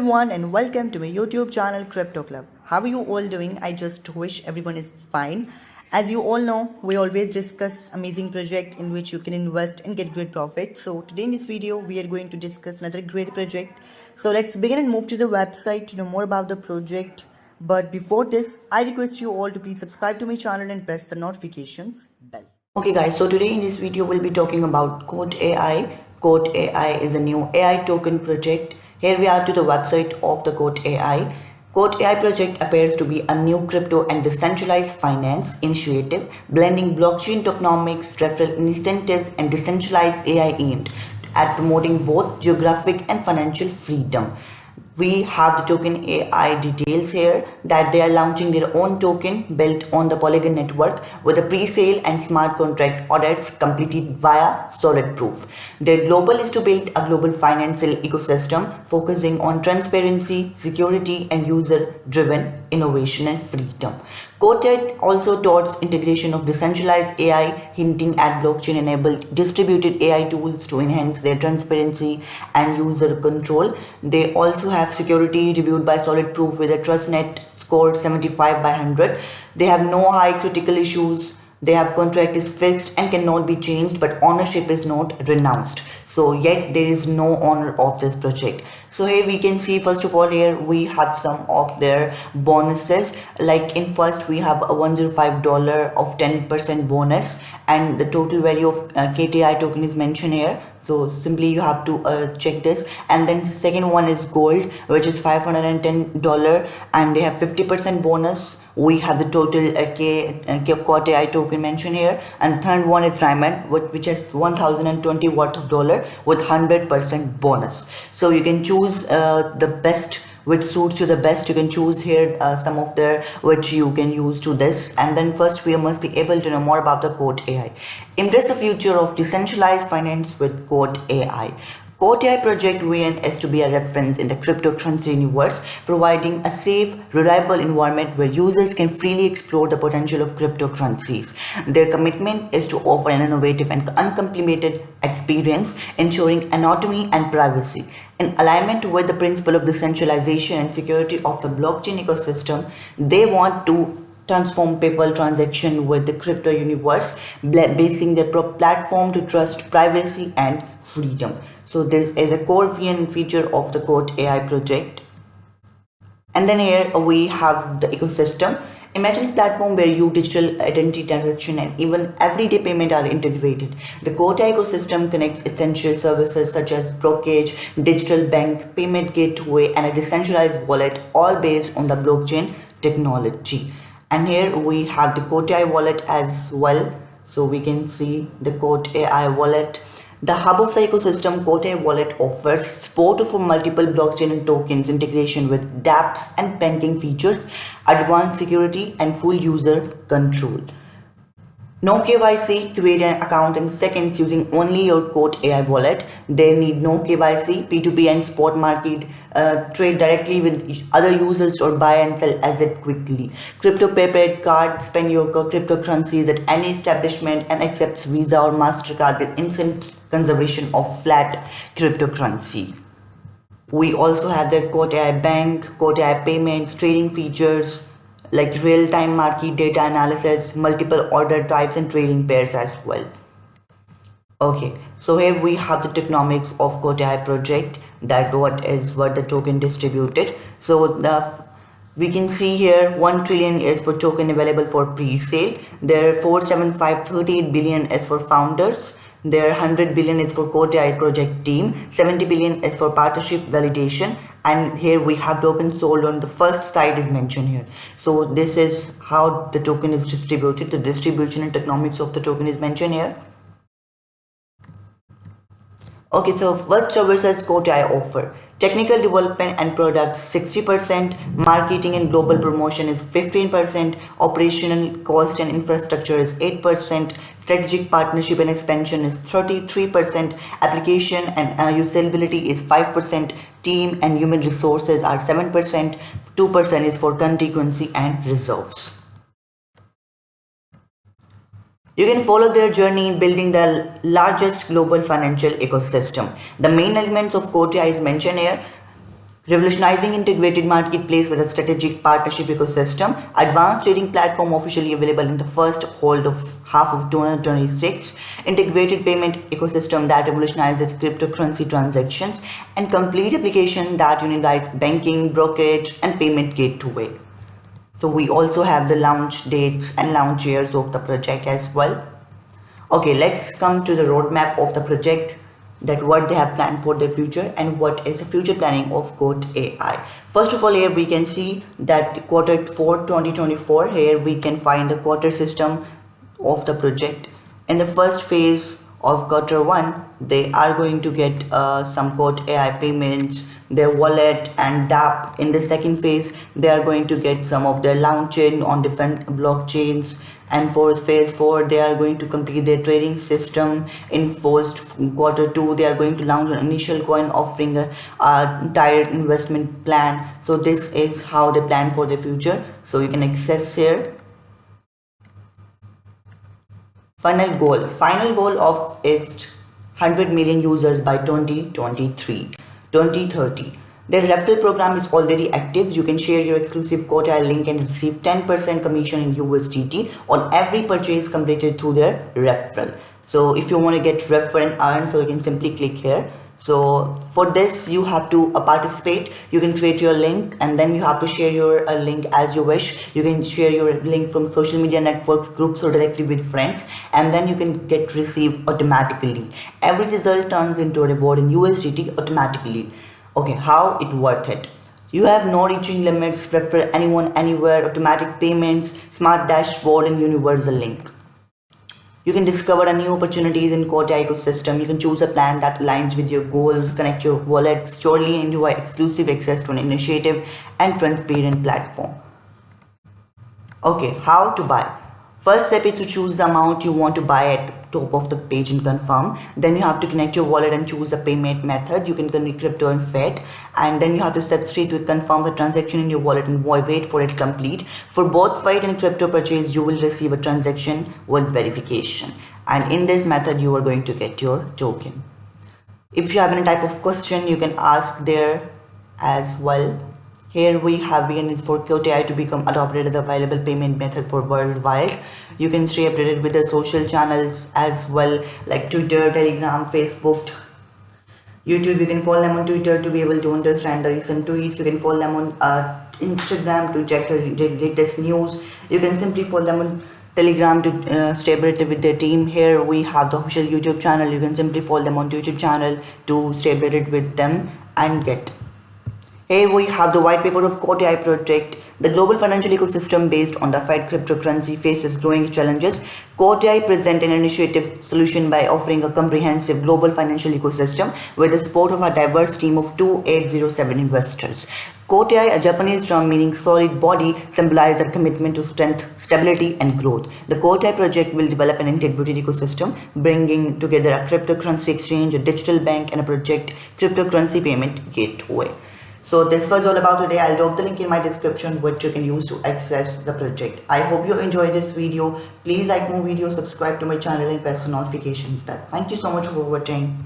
everyone and welcome to my YouTube channel Crypto Club. How are you all doing? I just wish everyone is fine. As you all know, we always discuss amazing project in which you can invest and get great profit. So today in this video, we are going to discuss another great project. So let's begin and move to the website to know more about the project. But before this, I request you all to please subscribe to my channel and press the notifications bell. Okay guys, so today in this video we'll be talking about Quote AI. Quote AI is a new AI token project. Here we are to the website of the Quote AI. Quote AI project appears to be a new crypto and decentralized finance initiative blending blockchain tokenomics, referral incentives, and decentralized AI aimed at promoting both geographic and financial freedom. We have the token AI details here that they are launching their own token built on the Polygon network with a pre-sale and smart contract audits completed via Solid Proof. Their global is to build a global financial ecosystem focusing on transparency, security, and user-driven innovation and freedom. Quoted also touts integration of decentralized AI, hinting at blockchain-enabled distributed AI tools to enhance their transparency and user control. They also have security reviewed by Solid Proof with a TrustNet scored 75 by 100. They have no high critical issues. Their contract is fixed and cannot be changed, but ownership is not renounced. So yet there is no owner of this project. So here we can see, first of all, here we have some of their bonuses. Like in first we have a $105 of 10% bonus, and the total value of KTI token is mentioned here. So simply you have to check this. And then the second one is gold, which is $510, and they have 50% bonus. We have the total Quote AI token mentioned here, and third one is diamond, which has 1020 worth of dollar with 100% bonus. So you can choose the best which suits you the best. You can choose here some of the which you can use to this. And then first we must be able to know more about the Quote AI. Embrace the future of decentralized finance with Quote AI. Quote AI project VN is to be a reference in the cryptocurrency universe, providing a safe, reliable environment where users can freely explore the potential of cryptocurrencies. Their commitment is to offer an innovative and uncomplicated experience, ensuring anonymity and privacy. In alignment with the principle of decentralization and security of the blockchain ecosystem, they want to transform PayPal transaction with the crypto universe, basing their platform to trust, privacy, and freedom. So this is a core VN feature of the Quote AI project. And then here we have the ecosystem. Imagine a platform where your digital identity transaction and even everyday payment are integrated. The Quote AI ecosystem connects essential services such as brokerage, digital bank, payment gateway, and a decentralized wallet, all based on the blockchain technology. And here we have the Quote AI wallet as well. So we can see the Quote AI wallet. The hub of the ecosystem, Quote AI wallet offers support for multiple blockchain and tokens, integration with dApps and banking features, advanced security, and full user control. No KYC, create an account in seconds using only your Quote AI wallet. They need no KYC, P2P and spot market, trade directly with other users or buy and sell asset quickly. Crypto prepaid card, spend your cryptocurrencies at any establishment and accepts Visa or MasterCard with instant conservation of flat cryptocurrency. We also have the Quote AI bank, Quote AI payments, trading features, like real-time market data analysis, multiple order types, and trading pairs as well. Okay, so here we have the tokenomics of Quote AI project, that what the token distributed. So we can see here 1 trillion is for token available for pre-sale. There 47538 billion is for founders. There 100 billion is for Quote AI project team, 70 billion is for partnership validation, and here we have tokens sold on the first site is mentioned here. So this is how the token is distributed. The distribution and tokenomics of the token is mentioned here. Okay, so what services Quote AI offer? Technical development and products 60%, marketing and global promotion is 15%, operational cost and infrastructure is 8%, strategic partnership and expansion is 33%, application and usability is 5%, team and human resources are 7%, 2% is for contingency and reserves. You can follow their journey in building the largest global financial ecosystem. The main elements of Quote AI is mentioned here. Revolutionizing integrated marketplace with a strategic partnership ecosystem. Advanced trading platform officially available in the first hold of half of 2026. Integrated payment ecosystem that revolutionizes cryptocurrency transactions and complete application that unifies banking, brokerage, and payment gateway. So we also have the launch dates and launch years of the project as well. Okay, let's come to the roadmap of the project, that what they have planned for the future and what is the future planning of Quote AI. First of all, here we can see that Q4 2024, here we can find the quarter system of the project. In the first phase of Q1, they are going to get some Quote AI payments, their wallet and DApp. In the second phase, they are going to get some of their launching on different blockchains, and for phase 4 they are going to complete their trading system. In first Q2 they are going to launch an initial coin offering a entire investment plan. So this is how they plan for the future, so you can access here. Final goal of is 100 million users by 2030. Their referral program is already active. You can share your exclusive Quote AI link and receive 10% commission in USDT on every purchase completed through their referral. So if you want to get refer and earn, so you can simply click here. So for this you have to participate. You can create your link and then you have to share your link as you wish. You can share your link from social media networks, groups, or directly with friends, and then you can get received automatically. Every result turns into a reward in USDT automatically. Okay, how it worth it? You have no reaching limits, refer anyone anywhere, automatic payments, smart dashboard, and universal link. You can discover new opportunities in Quote AI ecosystem. You can choose a plan that aligns with your goals, connect your wallet securely, and enjoy exclusive access to an initiative and transparent platform. Okay, how to buy? First step is to choose the amount you want to buy at the top of the page and confirm. Then you have to connect your wallet and choose the payment method. You can connect crypto and fiat, and then you have to step 3 to confirm the transaction in your wallet and wait for it complete. For both fiat and crypto purchase, you will receive a transaction with verification, and in this method you are going to get your token. If you have any type of question, you can ask there as well. Here we have begun for Quote AI to become adopted as a viable payment method for worldwide. You can stay updated with the social channels as well, like Twitter, Telegram, Facebook, YouTube. You can follow them on Twitter to be able to understand the recent tweets. You can follow them on Instagram to check the latest news. You can simply follow them on Telegram to stay updated with their team. Here we have the official YouTube channel. You can simply follow them on YouTube channel to stay updated with them and get. Here we have the white paper of Quote AI project. The global financial ecosystem based on the fiat cryptocurrency faces growing challenges. Quote AI presents an initiative solution by offering a comprehensive global financial ecosystem with the support of a diverse team of 2807 investors. Quote AI, a Japanese term meaning solid body, symbolizes a commitment to strength, stability, and growth. The Quote AI project will develop an integrated ecosystem, bringing together a cryptocurrency exchange, a digital bank, and a project cryptocurrency payment gateway. So this was all about today. I'll drop the link in my description which you can use to access the project. I hope you enjoyed this video. Please like more videos, subscribe to my channel, and press the notifications bell. Thank you so much for watching.